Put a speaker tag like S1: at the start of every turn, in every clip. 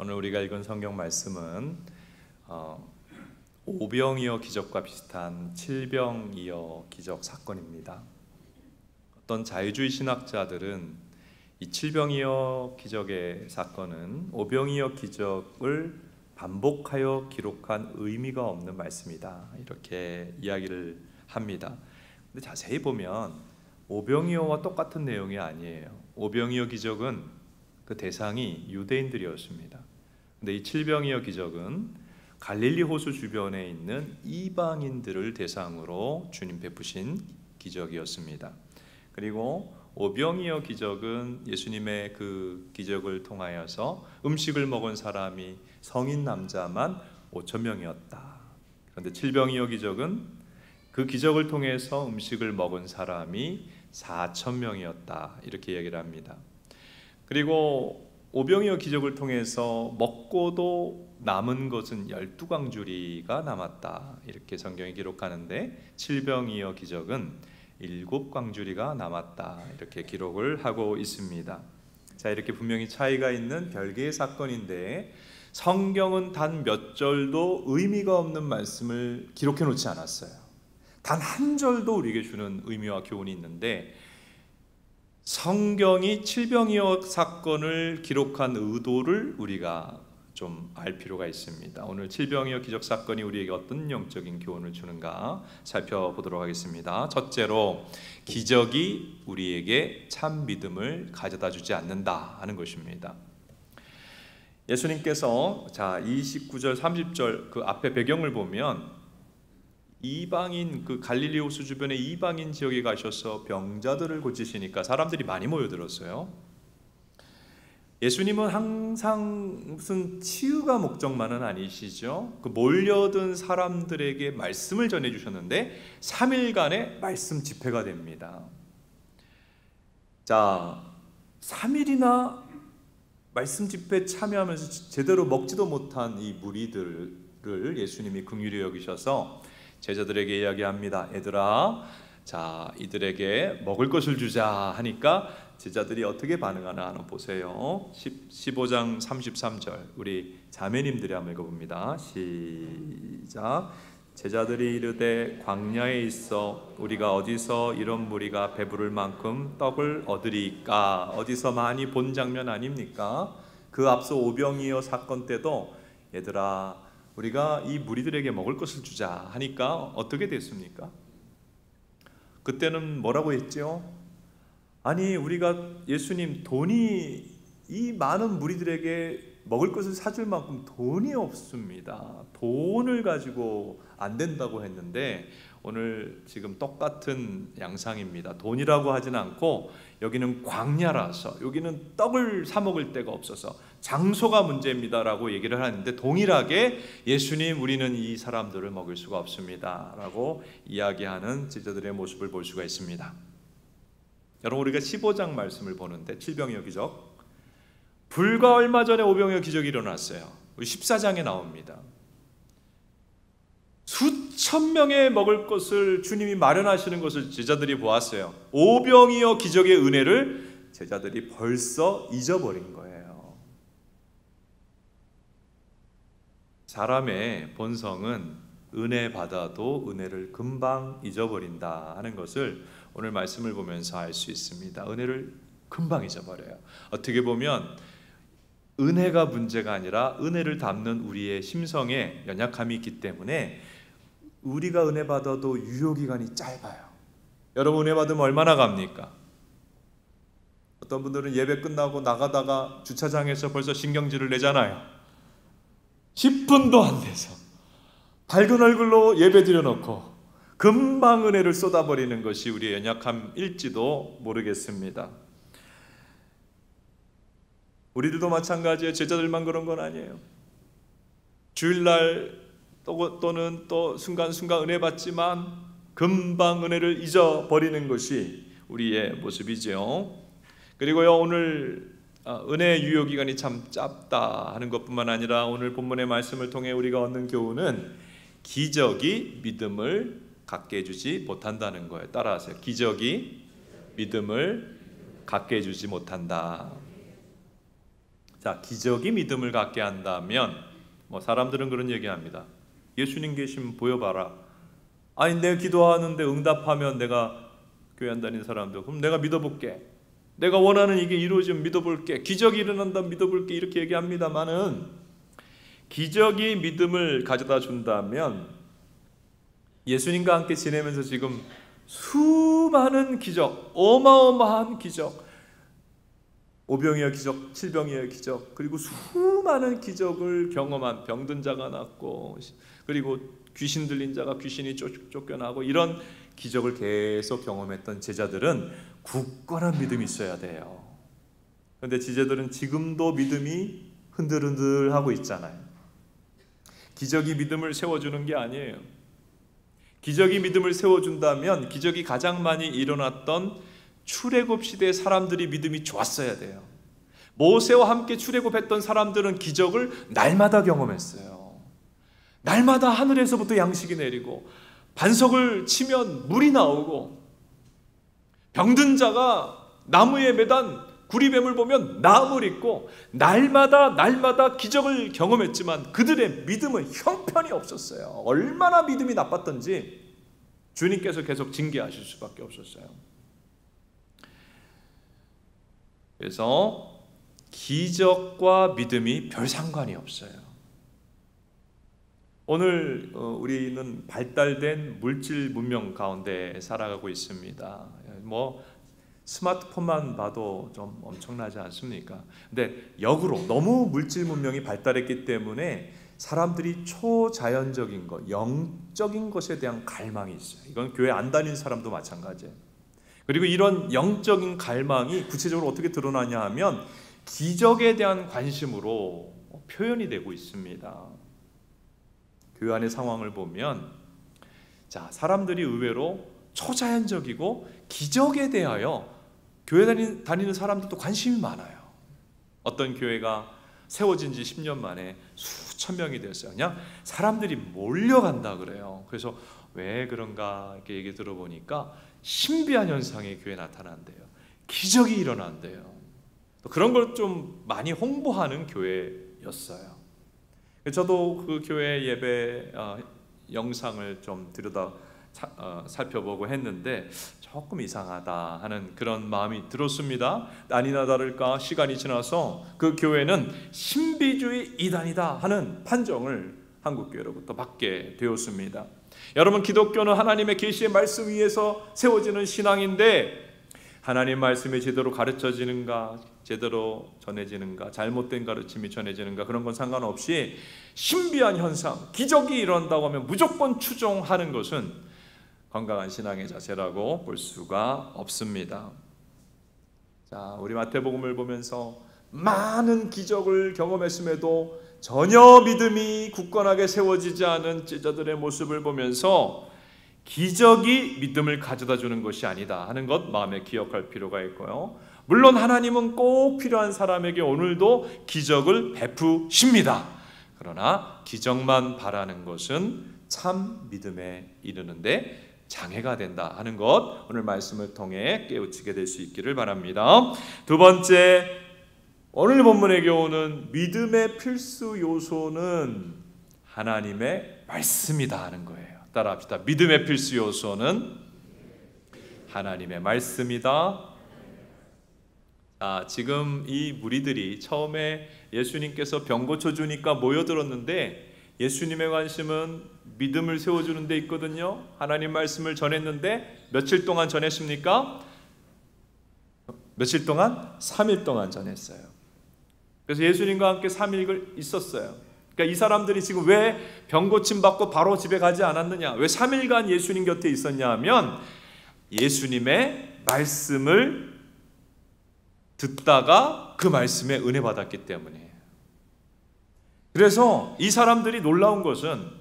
S1: 오늘 우리가 읽은 성경 말씀은 오병이어 기적과 비슷한 칠병이어 기적 사건입니다. 어떤 자유주의 신학자들은 이 칠병이어 기적의 사건은 오병이어 기적을 반복하여 기록한 의미가 없는 말씀이다, 이렇게 이야기를 합니다. 근데 자세히 보면 오병이어와 똑같은 내용이 아니에요. 오병이어 기적은 그 대상이 유대인들이었습니다. 근데 이 칠병이어 기적은 갈릴리 호수 주변에 있는 이방인들을 대상으로 주님 베푸신 기적이었습니다. 그리고 오병이어 기적은 예수님의 그 기적을 통하여서 음식을 먹은 사람이 성인 남자만 5,000명이었다. 그런데 칠병이어 기적은 그 기적을 통해서 음식을 먹은 사람이 4,000명이었다. 이렇게 얘기를 합니다. 그리고 오병이어 기적을 통해서 먹고도 남은 것은 12광주리가 남았다, 이렇게 성경이 기록하는데 칠병이어 기적은 7광주리가 남았다, 이렇게 기록을 하고 있습니다. 자, 이렇게 분명히 차이가 있는 별개의 사건인데 성경은 단 몇 절도 의미가 없는 말씀을 기록해 놓지 않았어요. 단 한 절도 우리에게 주는 의미와 교훈이 있는데, 성경이 칠병이어 사건을 기록한 의도를 우리가 좀 알 필요가 있습니다. 오늘 칠병이어 기적 사건이 우리에게 어떤 영적인 교훈을 주는가 살펴보도록 하겠습니다. 첫째로, 기적이 우리에게 참 믿음을 가져다 주지 않는다 하는 것입니다. 예수님께서 29절 30절 그 앞에 배경을 보면 이방인, 그 갈릴리 호수 주변의 이방인 지역에 가셔서 병자들을 고치시니까 사람들이 많이 모여들었어요. 예수님은 항상 무슨 치유가 목적만은 아니시죠. 그 몰려든 사람들에게 말씀을 전해주셨는데 3일간의 말씀 집회가 됩니다. 자, 3일이나 말씀 집회에 참여하면서 제대로 먹지도 못한 이 무리들을 예수님이 긍휼히 여기셔서 제자들에게 이야기합니다. 얘들아, 자, 이들에게 먹을 것을 주자 하니까 제자들이 어떻게 반응하나 한번 보세요. 15장 33절 우리 자매님들이 한번 읽어봅니다. 시작. 제자들이 이르되 광야에 있어 우리가 어디서 이런 무리가 배부를 만큼 떡을 얻으리까? 어디서 많이 본 장면 아닙니까? 그 앞서 오병이어 사건 때도 얘들아, 우리가 이 무리들에게 먹을 것을 주자 하니까 어떻게 됐습니까? 그때는 뭐라고 했죠? 아니, 우리가 예수님, 돈이 이 많은 무리들에게 먹을 것을 사줄 만큼 돈이 없습니다. 돈을 가지고 안 된다고 했는데 오늘 지금 똑같은 양상입니다. 돈이라고 하진 않고 여기는 광야라서, 여기는 떡을 사 먹을 데가 없어서 장소가 문제입니다라고 얘기를 하는데 동일하게 예수님, 우리는 이 사람들을 먹일 수가 없습니다라고 이야기하는 제자들의 모습을 볼 수가 있습니다. 여러분, 우리가 15장 말씀을 보는데 칠병이어 기적, 불과 얼마 전에 오병이어 기적이 일어났어요. 14장에 나옵니다. 수천 명의 먹을 것을 주님이 마련하시는 것을 제자들이 보았어요. 오병이어 기적의 은혜를 제자들이 벌써 잊어버린 거예요. 사람의 본성은 은혜 받아도 은혜를 금방 잊어버린다 하는 것을 오늘 말씀을 보면서 알 수 있습니다. 은혜를 금방 잊어버려요. 어떻게 보면 은혜가 문제가 아니라 은혜를 담는 우리의 심성에 연약함이 있기 때문에 우리가 은혜 받아도 유효기간이 짧아요. 여러분, 은혜 받으면 얼마나 갑니까? 어떤 분들은 예배 끝나고 나가다가 주차장에서 벌써 신경질을 내잖아요. 10분도 안 돼서 밝은 얼굴로 예배 드려놓고 금방 은혜를 쏟아버리는 것이 우리의 연약함일지도 모르겠습니다. 우리들도 마찬가지예요. 제자들만 그런 건 아니에요. 주일날 또는 또 순간순간 은혜 받지만 금방 은혜를 잊어버리는 것이 우리의 모습이죠. 그리고요, 오늘 은혜의 유효기간이 참 짧다 하는 것뿐만 아니라 오늘 본문의 말씀을 통해 우리가 얻는 교훈은 기적이 믿음을 갖게 해주지 못한다는 거예요. 따라하세요. 기적이 믿음을 갖게 해주지 못한다. 자, 기적이 믿음을 갖게 한다면 사람들은 그런 얘기합니다. 예수님 계시면 보여봐라. 아니, 내가 기도하는데 응답하면 내가 교회 안 다니는 사람들, 그럼 내가 믿어볼게. 내가 원하는 이게 이루어지면 믿어볼게. 기적이 일어난다 믿어볼게. 이렇게 얘기합니다마는, 기적이 믿음을 가져다 준다면 예수님과 함께 지내면서 지금 수많은 기적, 어마어마한 기적, 오병이어 기적, 칠병이어 기적, 그리고 수많은 기적을 경험한, 병든 자가 낫고, 그리고 귀신 들린 자가 귀신이 쫓겨나고, 이런 기적을 계속 경험했던 제자들은 굳건한 믿음이 있어야 돼요. 그런데 제자들은 지금도 믿음이 흔들흔들하고 있잖아요. 기적이 믿음을 세워주는 게 아니에요. 기적이 믿음을 세워준다면 기적이 가장 많이 일어났던 출애굽 시대의 사람들이 믿음이 좋았어야 돼요. 모세와 함께 출애굽했던 사람들은 기적을 날마다 경험했어요. 날마다 하늘에서부터 양식이 내리고, 반석을 치면 물이 나오고, 병든 자가 나무에 매단 구리뱀을 보면 나물 있고, 날마다 기적을 경험했지만 그들의 믿음은 형편이 없었어요. 얼마나 믿음이 나빴던지 주님께서 계속 징계하실 수밖에 없었어요. 그래서 기적과 믿음이 별 상관이 없어요. 오늘 우리는 발달된 물질 문명 가운데 살아가고 있습니다. 스마트폰만 봐도 좀 엄청나지 않습니까? 근데 역으로 너무 물질 문명이 발달했기 때문에 사람들이 초자연적인 것, 영적인 것에 대한 갈망이 있어요. 이건 교회 안 다니는 사람도 마찬가지예요. 그리고 이런 영적인 갈망이 구체적으로 어떻게 드러나냐 하면 기적에 대한 관심으로 표현이 되고 있습니다. 교회 안의 상황을 보면, 자, 사람들이 의외로 초자연적이고 기적에 대하여 교회 다니는 사람들도 관심이 많아요. 어떤 교회가 세워진 지 10년 만에 수천 명이 됐어요. 그냥 사람들이 몰려간다 그래요. 그래서 왜 그런가 이렇게 얘기 들어보니까 신비한 현상이 교회에 나타난대요. 기적이 일어난대요. 또 그런 걸 좀 많이 홍보하는 교회였어요. 저도 그 교회 예배 영상을 좀 들여다 살펴보고 했는데 조금 이상하다 하는 그런 마음이 들었습니다. 아니나 다를까 시간이 지나서 그 교회는 신비주의 이단이다 하는 판정을 한국교회로부터 받게 되었습니다. 여러분, 기독교는 하나님의 계시의 말씀 위에서 세워지는 신앙인데, 하나님 말씀이 제대로 가르쳐지는가, 제대로 전해지는가, 잘못된 가르침이 전해지는가, 그런 건 상관없이 신비한 현상, 기적이 일어난다고 하면 무조건 추종하는 것은 건강한 신앙의 자세라고 볼 수가 없습니다. 자, 우리 마태복음을 보면서 많은 기적을 경험했음에도 전혀 믿음이 굳건하게 세워지지 않은 제자들의 모습을 보면서 기적이 믿음을 가져다 주는 것이 아니다 하는 것 마음에 기억할 필요가 있고요. 물론 하나님은 꼭 필요한 사람에게 오늘도 기적을 베푸십니다. 그러나 기적만 바라는 것은 참 믿음에 이르는데 장애가 된다 하는 것, 오늘 말씀을 통해 깨우치게 될 수 있기를 바랍니다. 두 번째, 오늘 본문의 교훈은 믿음의 필수 요소는 하나님의 말씀이다 하는 거예요. 따라합시다. 믿음의 필수 요소는 하나님의 말씀이다. 지금 이 무리들이 처음에 예수님께서 병 고쳐주니까 모여들었는데, 예수님의 관심은 믿음을 세워주는 데 있거든요. 하나님 말씀을 전했는데 며칠 동안 전했습니까? 며칠 동안? 3일 동안 전했어요. 그래서 예수님과 함께 3일 있었어요. 그러니까 이 사람들이 지금 왜 병 고침 받고 바로 집에 가지 않았느냐, 왜 3일간 예수님 곁에 있었냐 하면 예수님의 말씀을 듣다가 그 말씀에 은혜 받았기 때문이에요. 그래서 이 사람들이 놀라운 것은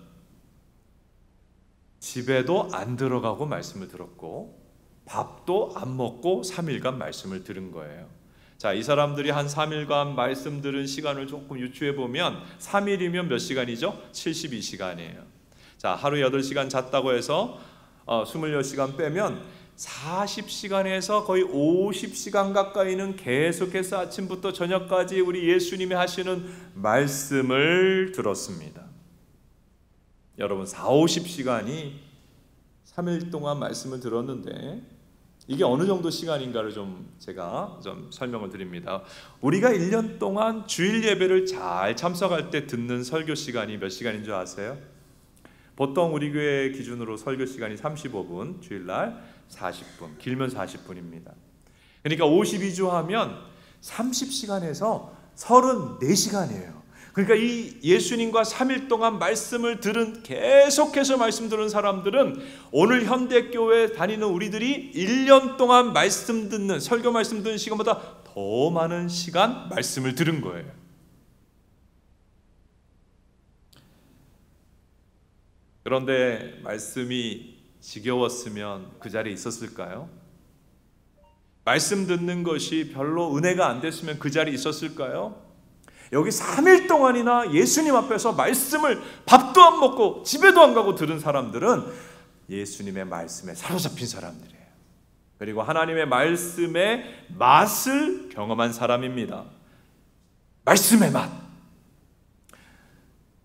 S1: 집에도 안 들어가고 말씀을 들었고 밥도 안 먹고 3일간 말씀을 들은 거예요. 자, 이 사람들이 한 3일간 말씀 들은 시간을 조금 유추해 보면 3일이면 몇 시간이죠? 72시간이에요. 자, 하루 8시간 잤다고 해서 26시간 빼면 40시간에서 거의 50시간 가까이는 계속해서 아침부터 저녁까지 우리 예수님이 하시는 말씀을 들었습니다. 여러분 40-50시간이 3일 동안 말씀을 들었는데 이게 어느 정도 시간인가를 제가 설명을 드립니다. 우리가 1년 동안 주일 예배를 잘 참석할 때 듣는 설교 시간이 몇 시간인 줄 아세요? 보통 우리 교회 기준으로 설교 시간이 35분, 주일날 40분, 길면 40분입니다. 그러니까 52주 하면 30시간에서 34시간이에요. 그러니까 이 예수님과 3일 동안 말씀을 들은, 계속해서 말씀 들은 사람들은 오늘 현대교회 다니는 우리들이 1년 동안 말씀 듣는, 설교 말씀 듣는 시간보다 더 많은 시간 말씀을 들은 거예요. 그런데 말씀이 지겨웠으면 그 자리에 있었을까요? 말씀 듣는 것이 별로 은혜가 안 됐으면 그 자리에 있었을까요? 여기 3일 동안이나 예수님 앞에서 말씀을 밥도 안 먹고 집에도 안 가고 들은 사람들은 예수님의 말씀에 사로잡힌 사람들이에요. 그리고 하나님의 말씀의 맛을 경험한 사람입니다. 말씀의 맛.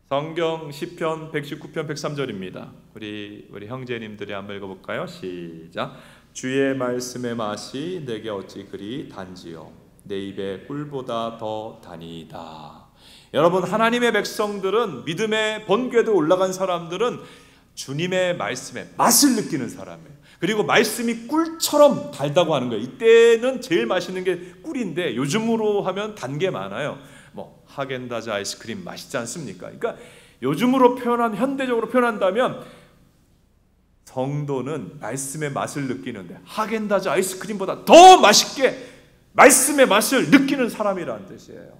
S1: 성경 시편 119편 103절입니다. 우리 형제님들이 한번 읽어볼까요? 시작. 주의 말씀의 맛이 내게 어찌 그리 단지요 내 입에 꿀보다 더 다니이다. 여러분, 하나님의 백성들은, 믿음의 본궤도 올라간 사람들은 주님의 말씀의 맛을 느끼는 사람이에요. 그리고 말씀이 꿀처럼 달다고 하는 거예요. 이때는 제일 맛있는 게 꿀인데 요즘으로 하면 단 게 많아요. 뭐 하겐다즈 아이스크림 맛있지 않습니까? 그러니까 요즘으로 현대적으로 표현한다면 성도는 말씀의 맛을 느끼는데 하겐다즈 아이스크림보다 더 맛있게 말씀의 맛을 느끼는 사람이라는 뜻이에요.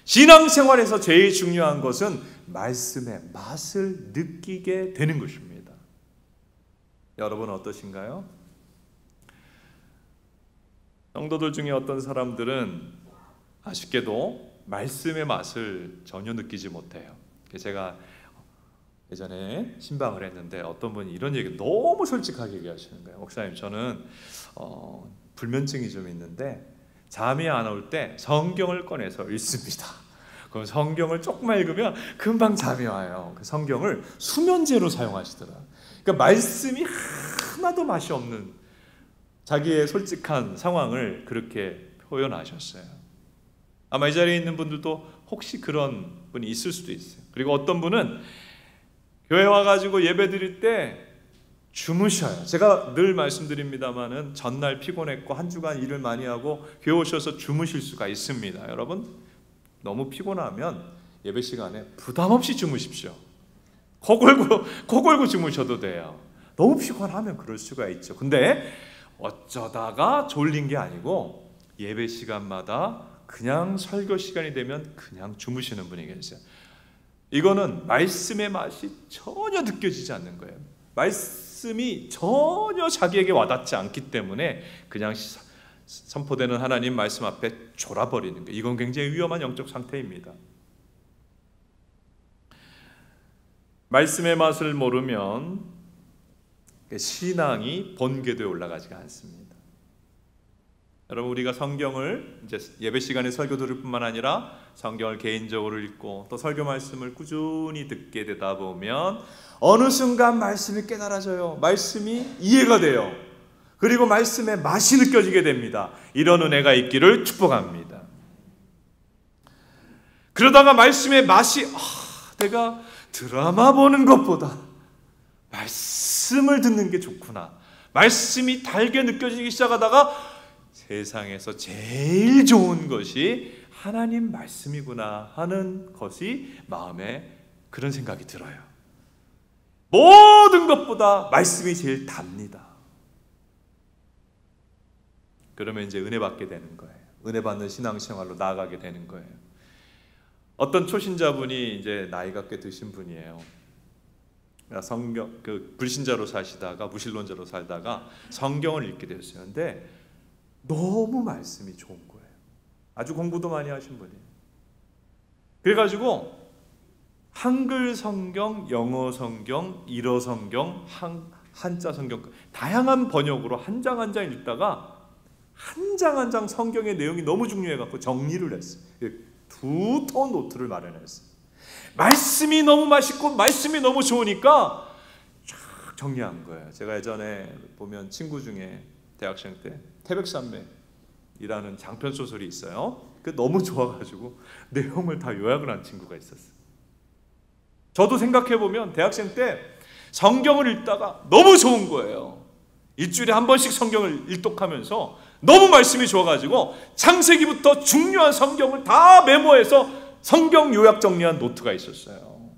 S1: 신앙생활에서 제일 중요한 것은 말씀의 맛을 느끼게 되는 것입니다. 여러분 어떠신가요? 성도들 중에 어떤 사람들은 아쉽게도 말씀의 맛을 전혀 느끼지 못해요. 제가 예전에 신방을 했는데 어떤 분이 이런 얘기 너무 솔직하게 얘기하시는 거예요. 목사님, 저는 불면증이 좀 있는데 잠이 안 올 때 성경을 꺼내서 읽습니다. 그럼 성경을 조금만 읽으면 금방 잠이 와요. 그 성경을 수면제로 사용하시더라고요. 그러니까 말씀이 하나도 맛이 없는 자기의 솔직한 상황을 그렇게 표현하셨어요. 아마 이 자리에 있는 분들도 혹시 그런 분이 있을 수도 있어요. 그리고 어떤 분은 교회 와가지고 예배 드릴 때 주무셔요. 제가 늘 말씀드립니다마는 전날 피곤했고 한 주간 일을 많이 하고 교회 오셔서 주무실 수가 있습니다. 여러분, 너무 피곤하면 예배 시간에 부담 없이 주무십시오. 코 골고 주무셔도 돼요. 너무 피곤하면 그럴 수가 있죠. 근데 어쩌다가 졸린 게 아니고 예배 시간마다 그냥 설교 시간이 되면 그냥 주무시는 분이 계세요. 이거는 말씀의 맛이 전혀 느껴지지 않는 거예요. 말씀이 전혀 자기에게 와닿지 않기 때문에 그냥 선포되는 하나님 말씀 앞에 졸아버리는 거예요. 이건 굉장히 위험한 영적 상태입니다. 말씀의 맛을 모르면 신앙이 본궤도에 올라가지가 않습니다. 여러분, 우리가 성경을 이제 예배 시간에 설교 들을 뿐만 아니라 성경을 개인적으로 읽고 또 설교 말씀을 꾸준히 듣게 되다 보면 어느 순간 말씀이 깨달아져요. 말씀이 이해가 돼요. 그리고 말씀의 맛이 느껴지게 됩니다. 이런 은혜가 있기를 축복합니다. 그러다가 말씀의 맛이 내가 드라마 보는 것보다 말씀을 듣는 게 좋구나. 말씀이 달게 느껴지기 시작하다가 세상에서 제일 좋은 것이 하나님 말씀이구나 하는 것이 마음에 그런 생각이 들어요. 모든 것보다 말씀이 제일 답니다. 그러면 이제 은혜 받게 되는 거예요. 은혜 받는 신앙생활로 나아가게 되는 거예요. 어떤 초신자분이 이제 나이가 꽤 드신 분이에요. 불신자로 사시다가 무신론자로 살다가 성경을 읽게 됐어요. 근데 너무 말씀이 좋은 거예요. 아주 공부도 많이 하신 분이에요. 그래가지고 한글 성경, 영어 성경, 일어 성경, 한자 성경, 다양한 번역으로 한 장 한 장 읽다가 한 장 한 장 성경의 내용이 너무 중요해갖고 정리를 했어요. 2터 노트를 마련했어요. 말씀이 너무 맛있고 말씀이 너무 좋으니까 쫙 정리한 거예요. 제가 예전에 보면 친구 중에 대학생 때 태백산맥이라는 장편 소설이 있어요. 그 너무 좋아가지고 내용을 다 요약을 한 친구가 있었어요. 저도 생각해보면 대학생 때 성경을 읽다가 너무 좋은 거예요. 일주일에 한 번씩 성경을 일독하면서 너무 말씀이 좋아가지고 창세기부터 중요한 성경을 다 메모해서 성경 요약 정리한 노트가 있었어요.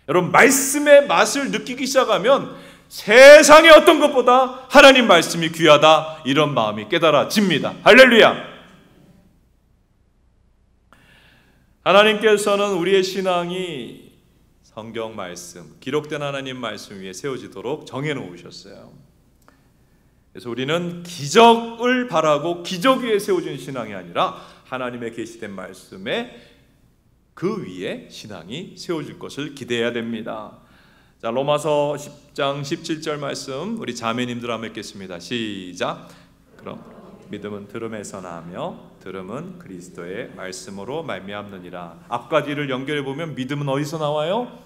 S1: 여러분, 말씀의 맛을 느끼기 시작하면 세상의 어떤 것보다 하나님 말씀이 귀하다, 이런 마음이 깨달아집니다. 할렐루야. 하나님께서는 우리의 신앙이 성경 말씀, 기록된 하나님 말씀 위에 세워지도록 정해놓으셨어요. 그래서 우리는 기적을 바라고 기적 위에 세워진 신앙이 아니라 하나님의 계시된 말씀에 그 위에 신앙이 세워질 것을 기대해야 됩니다. 자, 로마서 10장 17절 말씀 우리 자매님들 한번 읽겠습니다. 시작. 그럼 믿음은 들음에서 나며 들음은 그리스도의 말씀으로 말미암느니라. 앞과 뒤를 연결해 보면 믿음은 어디서 나와요?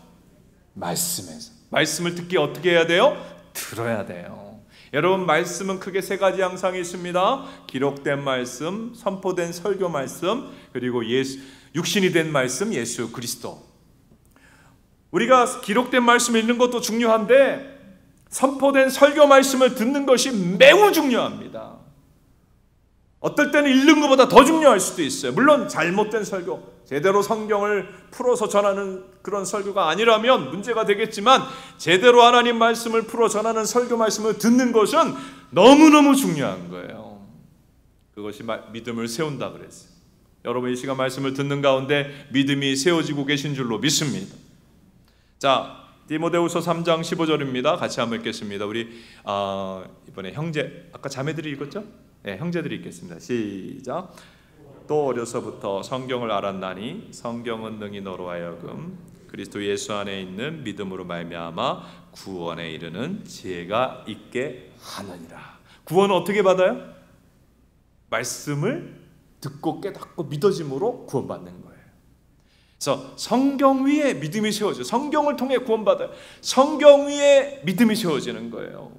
S1: 말씀에서. 말씀을 듣기 어떻게 해야 돼요? 들어야 돼요. 여러분, 말씀은 크게 세 가지 양상이 있습니다. 기록된 말씀, 선포된 설교 말씀, 그리고 육신이 된 말씀, 예수 그리스도. 우리가 기록된 말씀을 읽는 것도 중요한데 선포된 설교 말씀을 듣는 것이 매우 중요합니다. 어떨 때는 읽는 것보다 더 중요할 수도 있어요. 물론 잘못된 설교, 제대로 성경을 풀어서 전하는 그런 설교가 아니라면 문제가 되겠지만 제대로 하나님 말씀을 풀어 전하는 설교 말씀을 듣는 것은 너무너무 중요한 거예요. 그것이 믿음을 세운다 그랬어요. 여러분, 이 시간 말씀을 듣는 가운데 믿음이 세워지고 계신 줄로 믿습니다. 자, 디모데후서 3장 15절입니다. 같이 한번 읽겠습니다. 우리 이번에 형제, 아까 자매들이 읽었죠? 네, 형제들이 읽겠습니다. 시작. 또 어려서부터 성경을 알았나니 성경은 능히 너로 하여금 그리스도 예수 안에 있는 믿음으로 말미암아 구원에 이르는 지혜가 있게 하느니라. 구원은 어떻게 받아요? 말씀을 듣고 깨닫고 믿어짐으로 구원받는 거예요. 그래서 성경 위에 믿음이 세워져요. 성경을 통해 구원받아요. 성경 위에 믿음이 세워지는 거예요.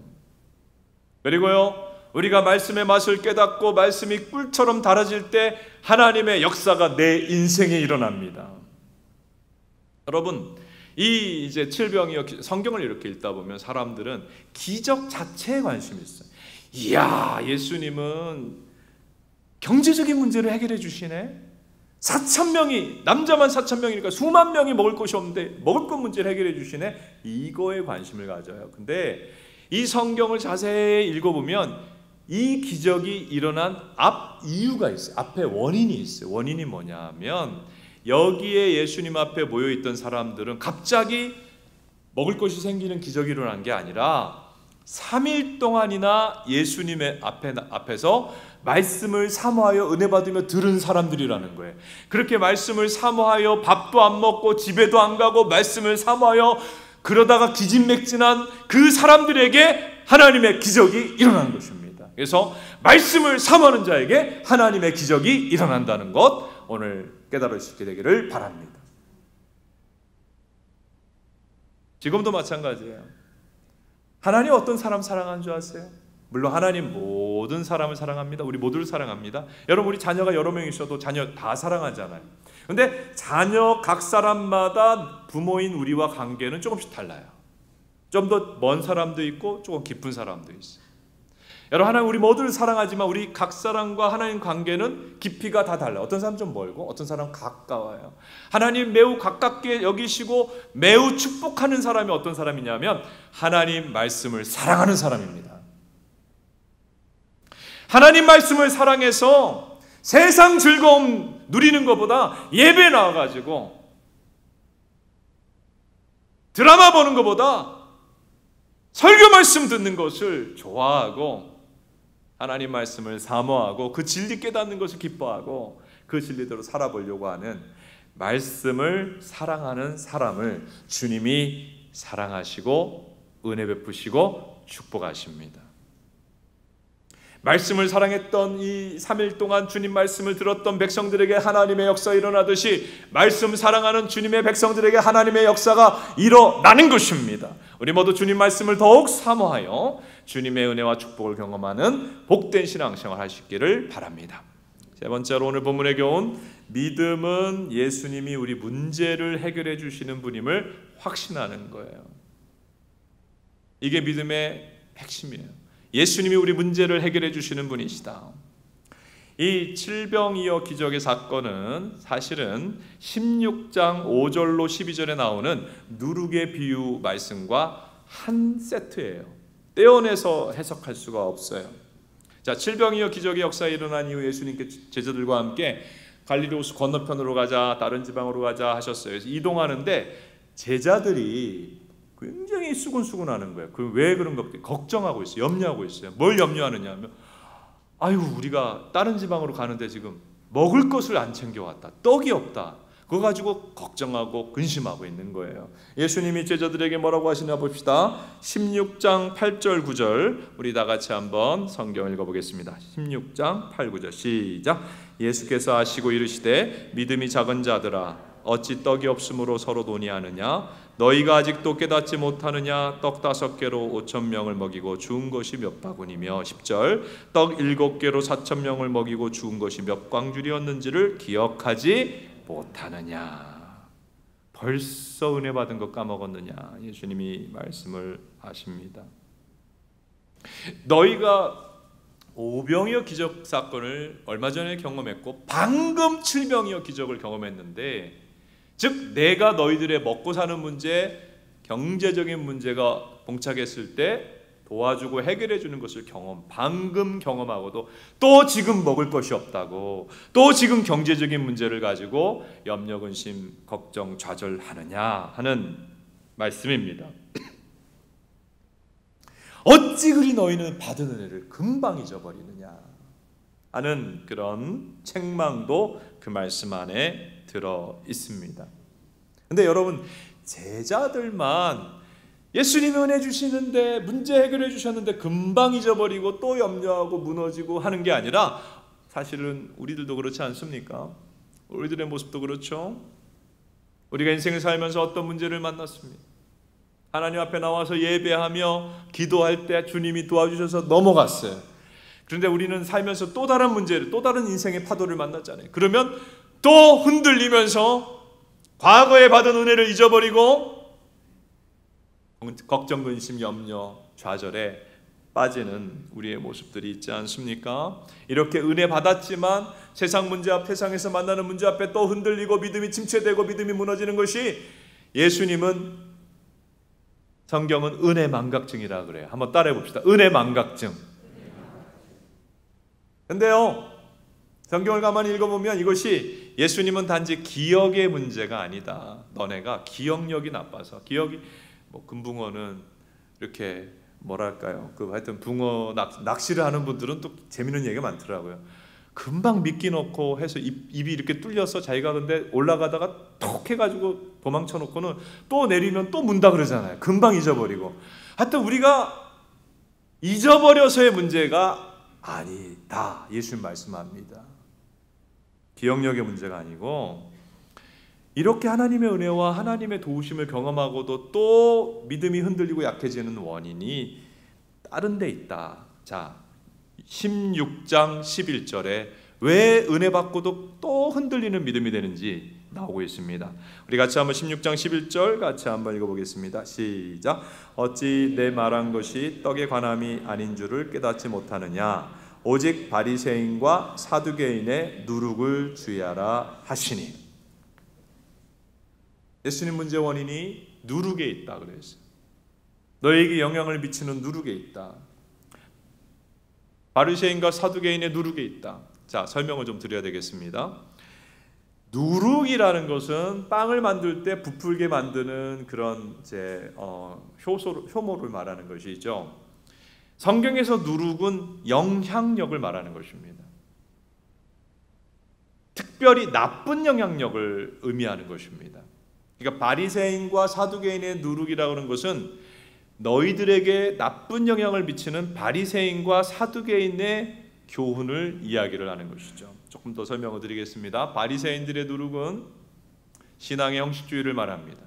S1: 그리고요, 우리가 말씀의 맛을 깨닫고 말씀이 꿀처럼 달아질 때 하나님의 역사가 내 인생에 일어납니다. 여러분, 이 이제 칠병이 성경을 이렇게 읽다 보면 사람들은 기적 자체에 관심이 있어요. 이야, 예수님은 경제적인 문제를 해결해 주시네. 4,000명이, 남자만 4,000명이니까 수만 명이 먹을 것이 없는데 먹을 것 문제를 해결해 주시네. 이거에 관심을 가져요. 근데 이 성경을 자세히 읽어보면 이 기적이 일어난 앞 이유가 있어요. 앞에 원인이 있어요. 원인이 뭐냐 하면 여기에 예수님 앞에 모여있던 사람들은 갑자기 먹을 것이 생기는 기적이 일어난 게 아니라 3일 동안이나 예수님의 앞에서 말씀을 사모하여 은혜 받으며 들은 사람들이라는 거예요. 그렇게 말씀을 사모하여 밥도 안 먹고 집에도 안 가고 말씀을 사모하여 그러다가 기진맥진한 그 사람들에게 하나님의 기적이 일어난 것입니다. 그래서 말씀을 사모하는 자에게 하나님의 기적이 일어난다는 것, 오늘 깨달을 수 있게 되기를 바랍니다. 지금도 마찬가지예요. 하나님 어떤 사람 사랑하는 줄 아세요? 물론 하나님 모든 사람을 사랑합니다. 우리 모두를 사랑합니다. 여러분, 우리 자녀가 여러 명 있어도 자녀 다 사랑하잖아요. 근데 자녀 각 사람마다 부모인 우리와 관계는 조금씩 달라요. 좀 더 먼 사람도 있고 조금 깊은 사람도 있어요. 여러분, 하나님 우리 모두를 사랑하지만 우리 각 사람과 하나님 관계는 깊이가 다 달라요. 어떤 사람 좀 멀고 어떤 사람 가까워요. 하나님 매우 가깝게 여기시고 매우 축복하는 사람이 어떤 사람이냐면 하나님 말씀을 사랑하는 사람입니다. 하나님 말씀을 사랑해서 세상 즐거움 누리는 것보다 예배 나와가지고 드라마 보는 것보다 설교 말씀 듣는 것을 좋아하고 하나님 말씀을 사모하고 그 진리 깨닫는 것을 기뻐하고 그 진리대로 살아보려고 하는 말씀을 사랑하는 사람을 주님이 사랑하시고 은혜 베푸시고 축복하십니다. 말씀을 사랑했던 이 3일 동안 주님 말씀을 들었던 백성들에게 하나님의 역사 일어나듯이 말씀 사랑하는 주님의 백성들에게 하나님의 역사가 일어나는 것입니다. 우리 모두 주님 말씀을 더욱 사모하여 주님의 은혜와 축복을 경험하는 복된 신앙생활 하시기를 바랍니다. 세 번째로 오늘 본문에 교훈, 믿음은 예수님이 우리 문제를 해결해 주시는 분임을 확신하는 거예요. 이게 믿음의 핵심이에요. 예수님이 우리 문제를 해결해 주시는 분이시다. 이 칠병이어 기적의 사건은 사실은 16장 5절로 12절에 나오는 누룩의 비유 말씀과 한 세트예요. 떼어내서 해석할 수가 없어요. 자, 칠병이어 기적의 역사에 일어난 이후 예수님께 제자들과 함께 갈릴리 호수 건너편으로 가자, 다른 지방으로 가자 하셨어요. 그래서 이동하는데 제자들이 굉장히 수군수군하는 거예요. 왜 그런 것? 걱정하고 있어요. 염려하고 있어요. 뭘 염려하느냐 하면, 아유, 우리가 다른 지방으로 가는데 지금 먹을 것을 안 챙겨왔다. 떡이 없다. 그거 가지고 걱정하고 근심하고 있는 거예요. 예수님이 제자들에게 뭐라고 하시나 봅시다. 16장 8절 9절 우리 다 같이 한번 성경 읽어보겠습니다. 16장 8, 9절 시작. 예수께서 하시고 이르시되 믿음이 작은 자들아 어찌 떡이 없으므로 서로 논의하느냐? 너희가 아직도 깨닫지 못하느냐? 떡 5개로 5,000명을 먹이고 죽은 것이 몇 바구니며 10절 떡 7개로 4,000명을 먹이고 죽은 것이 몇 광줄이었는지를 기억하지 못하느냐? 벌써 은혜 받은 것 까먹었느냐? 예수님이 말씀을 하십니다. 너희가 오병이어 기적 사건을 얼마 전에 경험했고 방금 칠병이어 기적을 경험했는데, 즉 내가 너희들의 먹고 사는 문제, 경제적인 문제가 봉착했을 때 도와주고 해결해 주는 것을 방금 경험하고도 또 지금 먹을 것이 없다고, 또 지금 경제적인 문제를 가지고 염려, 근심, 걱정, 좌절하느냐 하는 말씀입니다. 어찌 그리 너희는 받은 은혜를 금방 잊어버리느냐 하는 그런 책망도 그 말씀 안에 들어 있습니다. 근데 여러분, 제자들만 예수님이 은혜 주시는데, 문제 해결해 주셨는데 금방 잊어버리고 또 염려하고 무너지고 하는 게 아니라, 사실은 우리들도 그렇지 않습니까? 우리들의 모습도 그렇죠. 우리가 인생을 살면서 어떤 문제를 만났습니다. 하나님 앞에 나와서 예배하며 기도할 때 주님이 도와주셔서 넘어갔어요. 그런데 우리는 살면서 또 다른 문제를, 또 다른 인생의 파도를 만났잖아요. 그러면 또 흔들리면서 과거에 받은 은혜를 잊어버리고 걱정, 근심, 염려, 좌절에 빠지는 우리의 모습들이 있지 않습니까? 이렇게 은혜 받았지만 세상 문제 앞, 세상에서 만나는 문제 앞에 또 흔들리고 믿음이 침체되고 믿음이 무너지는 것이, 예수님은, 성경은 은혜 망각증이라 그래요. 한번 따라해 봅시다. 은혜 망각증. 근데요, 성경을 가만히 읽어보면 이것이, 예수님은 단지 기억의 문제가 아니다. 너네가 기억력이 나빠서. 기억이, 금붕어는 이렇게 뭐랄까요? 하여튼 붕어 낚시를 하는 분들은 또 재밌는 얘기가 많더라고요. 금방 미끼 넣고 해서 입이 이렇게 뚫려서 자기가 근데 올라가다가 톡 해가지고 도망쳐 놓고는 또 내리면 또 문다 그러잖아요. 금방 잊어버리고. 하여튼 우리가 잊어버려서의 문제가 아니다. 예수님 말씀합니다. 기억력의 문제가 아니고, 이렇게 하나님의 은혜와 하나님의 도우심을 경험하고도 또 믿음이 흔들리고 약해지는 원인이 다른 데 있다. 자, 16장 11절에 왜 은혜 받고도 또 흔들리는 믿음이 되는지 나오고 있습니다. 우리 같이 한번 16장 11절 같이 한번 읽어보겠습니다. 시작. 어찌 내 말한 것이 떡에 관함이 아닌 줄을 깨닫지 못하느냐? 오직 바리새인과 사두개인의 누룩을 주의하라 하시니. 예수님 문제 원인이 누룩에 있다 그랬어요. 너에게 영향을 미치는 누룩에 있다. 바리새인과 사두개인의 누룩에 있다. 자, 설명을 좀 드려야 되겠습니다. 누룩이라는 것은 빵을 만들 때 부풀게 만드는 그런 효모를 말하는 것이죠. 성경에서 누룩은 영향력을 말하는 것입니다. 특별히 나쁜 영향력을 의미하는 것입니다. 그러니까 바리새인과 사두개인의 누룩이라고 하는 것은 너희들에게 나쁜 영향을 미치는 바리새인과 사두개인의 교훈을 이야기를 하는 것이죠. 조금 더 설명을 드리겠습니다. 바리새인들의 누룩은 신앙의 형식주의를 말합니다.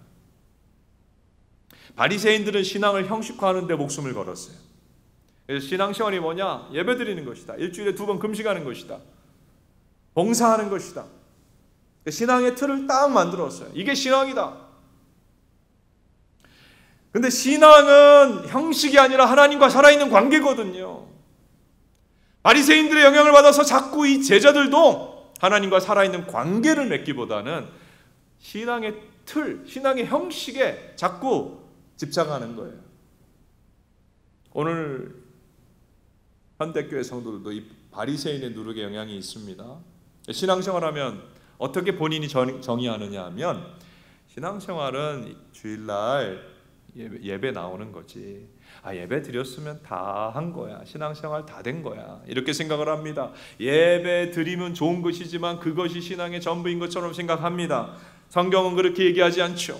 S1: 바리새인들은 신앙을 형식화하는 데 목숨을 걸었어요. 그래서 신앙생활이 뭐냐? 예배드리는 것이다. 일주일에 2번 금식하는 것이다. 봉사하는 것이다. 신앙의 틀을 딱 만들었어요. 이게 신앙이다. 근데 신앙은 형식이 아니라 하나님과 살아있는 관계거든요. 바리새인들의 영향을 받아서 자꾸 이 제자들도 하나님과 살아있는 관계를 맺기보다는 신앙의 틀, 신앙의 형식에 자꾸 집착하는 거예요. 오늘 현대교회 성도들도 이 바리새인의 누룩의 영향이 있습니다. 신앙생활하면 어떻게 본인이 정의하느냐 하면 신앙생활은 주일날 예배 나오는 거지. 예배 드렸으면 다 한 거야. 신앙생활 다 된 거야. 이렇게 생각을 합니다. 예배 드리면 좋은 것이지만 그것이 신앙의 전부인 것처럼 생각합니다. 성경은 그렇게 얘기하지 않죠.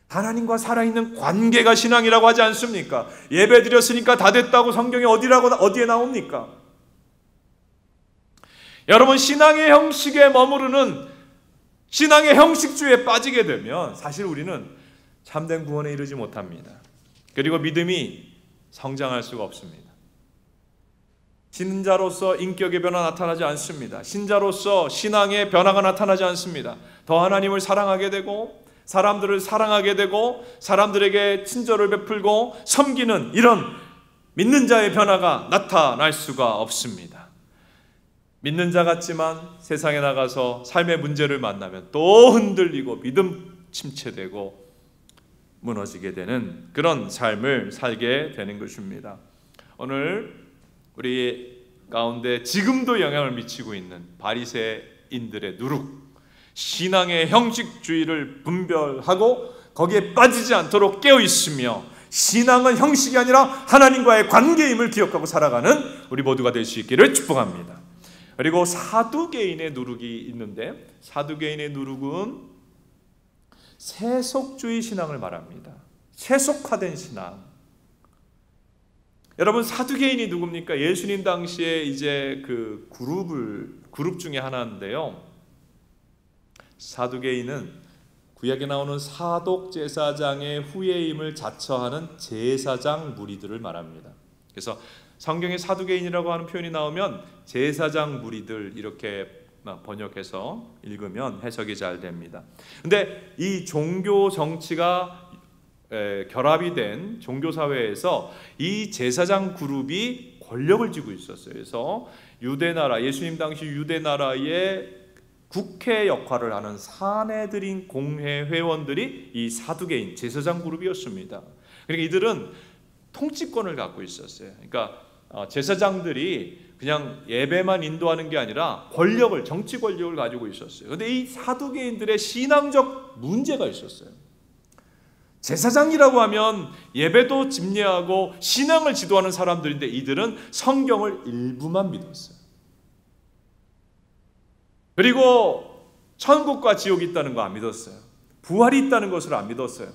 S1: 하나님과 살아있는 관계가 신앙이라고 하지 않습니까? 예배 드렸으니까 다 됐다고 성경에 어디에 나옵니까? 여러분, 신앙의 형식에 머무르는 신앙의 형식주의에 빠지게 되면 사실 우리는 참된 구원에 이르지 못합니다. 그리고 믿음이 성장할 수가 없습니다. 신자로서 인격의 변화 나타나지 않습니다. 신자로서 신앙의 변화가 나타나지 않습니다. 더 하나님을 사랑하게 되고 사람들을 사랑하게 되고 사람들에게 친절을 베풀고 섬기는 이런 믿는 자의 변화가 나타날 수가 없습니다. 믿는 자 같지만 세상에 나가서 삶의 문제를 만나면 또 흔들리고 믿음 침체되고 무너지게 되는 그런 삶을 살게 되는 것입니다. 오늘 우리 가운데 지금도 영향을 미치고 있는 바리새인들의 누룩, 신앙의 형식주의를 분별하고 거기에 빠지지 않도록 깨어 있으며 신앙은 형식이 아니라 하나님과의 관계임을 기억하고 살아가는 우리 모두가 될 수 있기를 축복합니다. 그리고 사두개인의 누룩이 있는데 사두개인의 누룩은 세속주의 신앙을 말합니다. 세속화된 신앙. 여러분, 사두개인이 누굽니까? 예수님 당시에 이제 그 그룹 중에 하나인데요. 사두개인은 구약에 나오는 사독 제사장의 후예임을 자처하는 제사장 무리들을 말합니다. 그래서 성경에 사두개인이라고 하는 표현이 나오면 제사장 무리들 이렇게 번역해서 읽으면 해석이 잘 됩니다. 근데 이 종교 정치가 결합이 된 종교 사회에서 이 제사장 그룹이 권력을 쥐고 있었어요. 그래서 유대나라, 예수님 당시 유대나라의 국회 역할을 하는 사내들인 공회 회원들이 이 사두개인 제사장 그룹이었습니다. 그러니까 이들은 통치권을 갖고 있었어요. 그러니까 제사장들이 그냥 예배만 인도하는 게 아니라 권력을, 정치 권력을 가지고 있었어요. 그런데 이 사두개인들의 신앙적 문제가 있었어요. 제사장이라고 하면 예배도 집례하고 신앙을 지도하는 사람들인데 이들은 성경을 일부만 믿었어요. 그리고 천국과 지옥이 있다는 거 안 믿었어요. 부활이 있다는 것을 안 믿었어요.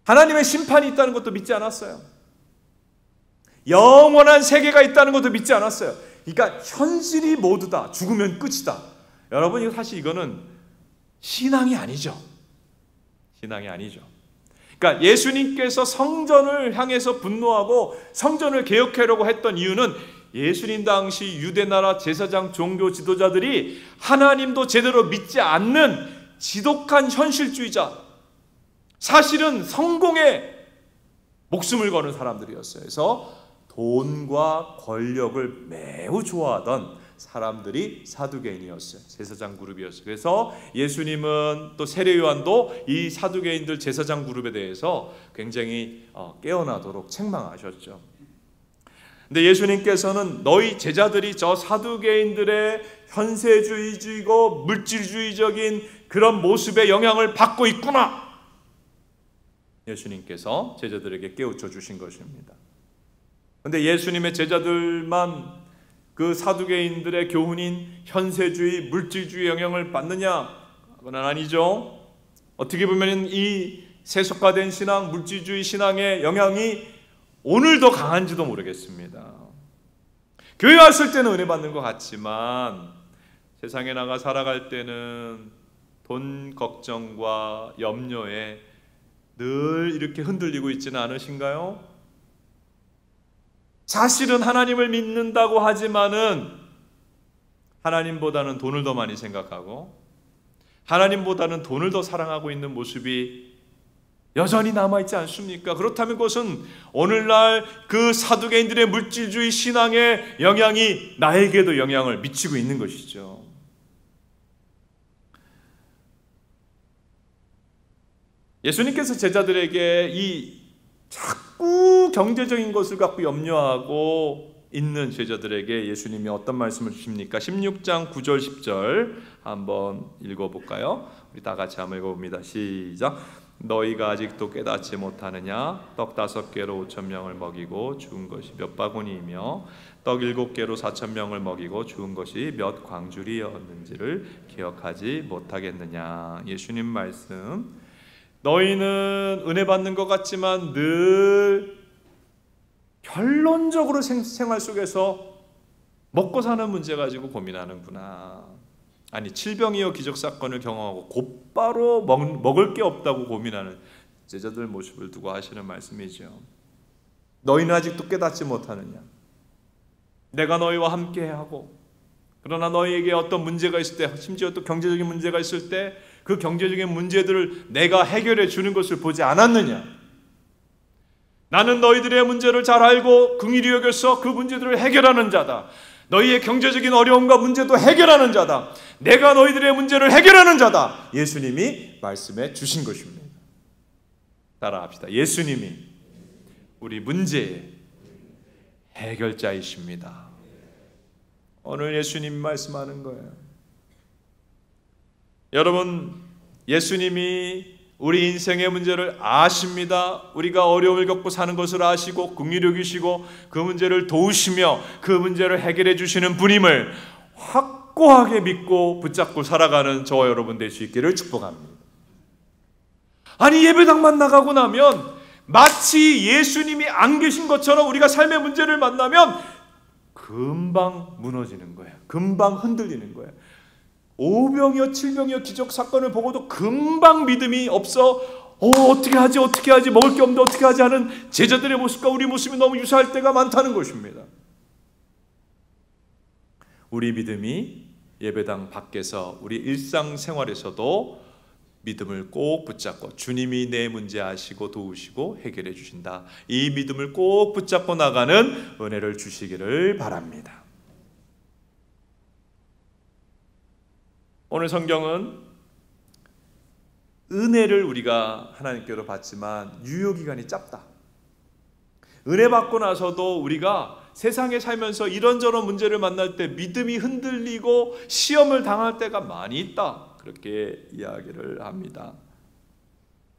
S1: 하나님의 심판이 있다는 것도 믿지 않았어요. 영원한 세계가 있다는 것도 믿지 않았어요. 그러니까 현실이 모두다. 죽으면 끝이다. 여러분, 사실 이거는 신앙이 아니죠. 신앙이 아니죠. 그러니까 예수님께서 성전을 향해서 분노하고 성전을 개혁하려고 했던 이유는 예수님 당시 유대나라 제사장 종교 지도자들이 하나님도 제대로 믿지 않는 지독한 현실주의자, 사실은 성공에 목숨을 거는 사람들이었어요. 그래서 돈과 권력을 매우 좋아하던 사람들이 사두개인이었어요. 제사장 그룹이었어요. 그래서 예수님은 또 세례 요한도 이 사두개인들 제사장 그룹에 대해서 굉장히 깨어나도록 책망하셨죠. 근데 예수님께서는 너희 제자들이 저 사두개인들의 현세주의적이고 물질주의적인 그런 모습의 영향을 받고 있구나. 예수님께서 제자들에게 깨우쳐 주신 것입니다. 그런데 예수님의 제자들만 그 사두개인들의 교훈인 현세주의, 물질주의 영향을 받느냐? 그건 아니죠. 어떻게 보면 이 세속화된 신앙, 물질주의 신앙의 영향이 오늘 더 강한지도 모르겠습니다. 교회 왔을 때는 은혜 받는 것 같지만 세상에 나가 살아갈 때는 돈 걱정과 염려에 늘 이렇게 흔들리고 있지는 않으신가요? 사실은 하나님을 믿는다고 하지만은 하나님보다는 돈을 더 많이 생각하고 하나님보다는 돈을 더 사랑하고 있는 모습이 여전히 남아있지 않습니까? 그렇다면 그것은 오늘날 그 사두개인들의 물질주의 신앙의 영향이 나에게도 영향을 미치고 있는 것이죠. 예수님께서 제자들에게 이 자꾸 경제적인 것을 갖고 염려하고 있는 제자들에게 예수님이 어떤 말씀을 주십니까? 16장 9절 10절 한번 읽어볼까요? 우리 다 같이 한번 읽어봅니다. 시작. 너희가 아직도 깨닫지 못하느냐? 떡 5개로 5,000명을 먹이고 죽은 것이 몇 바구니이며 떡 7개로 4,000명을 먹이고 죽은 것이 몇 광주리였는지를 기억하지 못하겠느냐? 예수님 말씀. 너희는 은혜 받는 것 같지만 늘 결론적으로 생활 속에서 먹고 사는 문제 가지고 고민하는구나. 아니 질병이요 기적사건을 경험하고 곧바로 먹을 게 없다고 고민하는 제자들 모습을 두고 하시는 말씀이죠. 너희는 아직도 깨닫지 못하느냐? 내가 너희와 함께하고 그러나 너희에게 어떤 문제가 있을 때 심지어 또 경제적인 문제가 있을 때 그 경제적인 문제들을 내가 해결해 주는 것을 보지 않았느냐? 나는 너희들의 문제를 잘 알고 긍휼히 여겨서 그 문제들을 해결하는 자다. 너희의 경제적인 어려움과 문제도 해결하는 자다. 내가 너희들의 문제를 해결하는 자다. 예수님이 말씀해 주신 것입니다. 따라합시다. 예수님이 우리 문제의 해결자이십니다. 오늘 예수님 말씀하는 거예요. 여러분, 예수님이 우리 인생의 문제를 아십니다. 우리가 어려움을 겪고 사는 것을 아시고 긍휼히 여기시고 그 문제를 도우시며 그 문제를 해결해 주시는 분임을 확고하게 믿고 붙잡고 살아가는 저와 여러분 될 수 있기를 축복합니다. 아니 예배당만 나가고 나면 마치 예수님이 안 계신 것처럼 우리가 삶의 문제를 만나면 금방 무너지는 거예요. 금방 흔들리는 거예요. 5병이요 7병이요 기적 사건을 보고도 금방 믿음이 없어 어떻게 하지 먹을 게 없는데 어떻게 하지 하는 제자들의 모습과 우리 모습이 너무 유사할 때가 많다는 것입니다. 우리 믿음이 예배당 밖에서 우리 일상생활에서도 믿음을 꼭 붙잡고 주님이 내 문제 아시고 도우시고 해결해 주신다. 이 믿음을 꼭 붙잡고 나가는 은혜를 주시기를 바랍니다. 오늘 성경은 은혜를 우리가 하나님께로 받지만 유효기간이 짧다. 은혜 받고 나서도 우리가 세상에 살면서 이런저런 문제를 만날 때 믿음이 흔들리고 시험을 당할 때가 많이 있다. 그렇게 이야기를 합니다.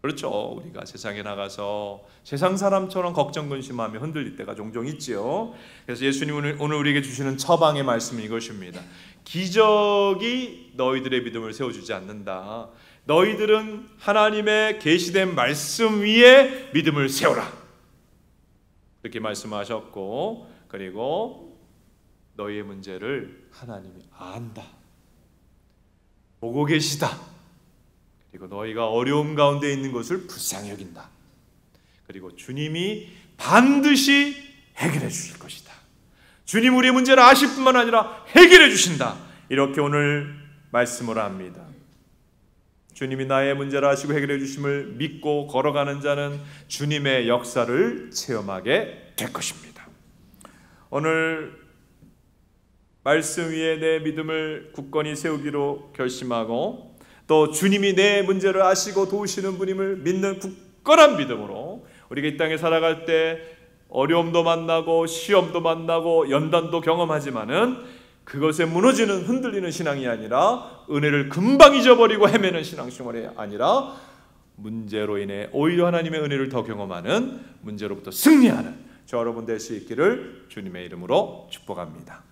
S1: 그렇죠. 우리가 세상에 나가서 세상 사람처럼 걱정 근심하며 흔들릴 때가 종종 있지요. 그래서 예수님 오늘 우리에게 주시는 처방의 말씀은 이것입니다. 기적이 너희들의 믿음을 세워주지 않는다. 너희들은 하나님의 계시된 말씀 위에 믿음을 세워라. 그렇게 말씀하셨고 그리고 너희의 문제를 하나님이 안다. 보고 계시다. 그리고 너희가 어려움 가운데 있는 것을 불쌍히 여긴다. 그리고 주님이 반드시 해결해 주실 것이다. 주님 우리의 문제를 아실 뿐만 아니라 해결해 주신다. 이렇게 오늘 말씀을 합니다. 주님이 나의 문제를 아시고 해결해 주심을 믿고 걸어가는 자는 주님의 역사를 체험하게 될 것입니다. 오늘 말씀 위에 내 믿음을 굳건히 세우기로 결심하고 또 주님이 내 문제를 아시고 도우시는 분임을 믿는 굳건한 믿음으로 우리가 이 땅에 살아갈 때 어려움도 만나고 시험도 만나고 연단도 경험하지만은 그것에 무너지는 흔들리는 신앙이 아니라 은혜를 금방 잊어버리고 헤매는 신앙생활이 아니라 문제로 인해 오히려 하나님의 은혜를 더 경험하는 문제로부터 승리하는 저 여러분 될 수 있기를 주님의 이름으로 축복합니다.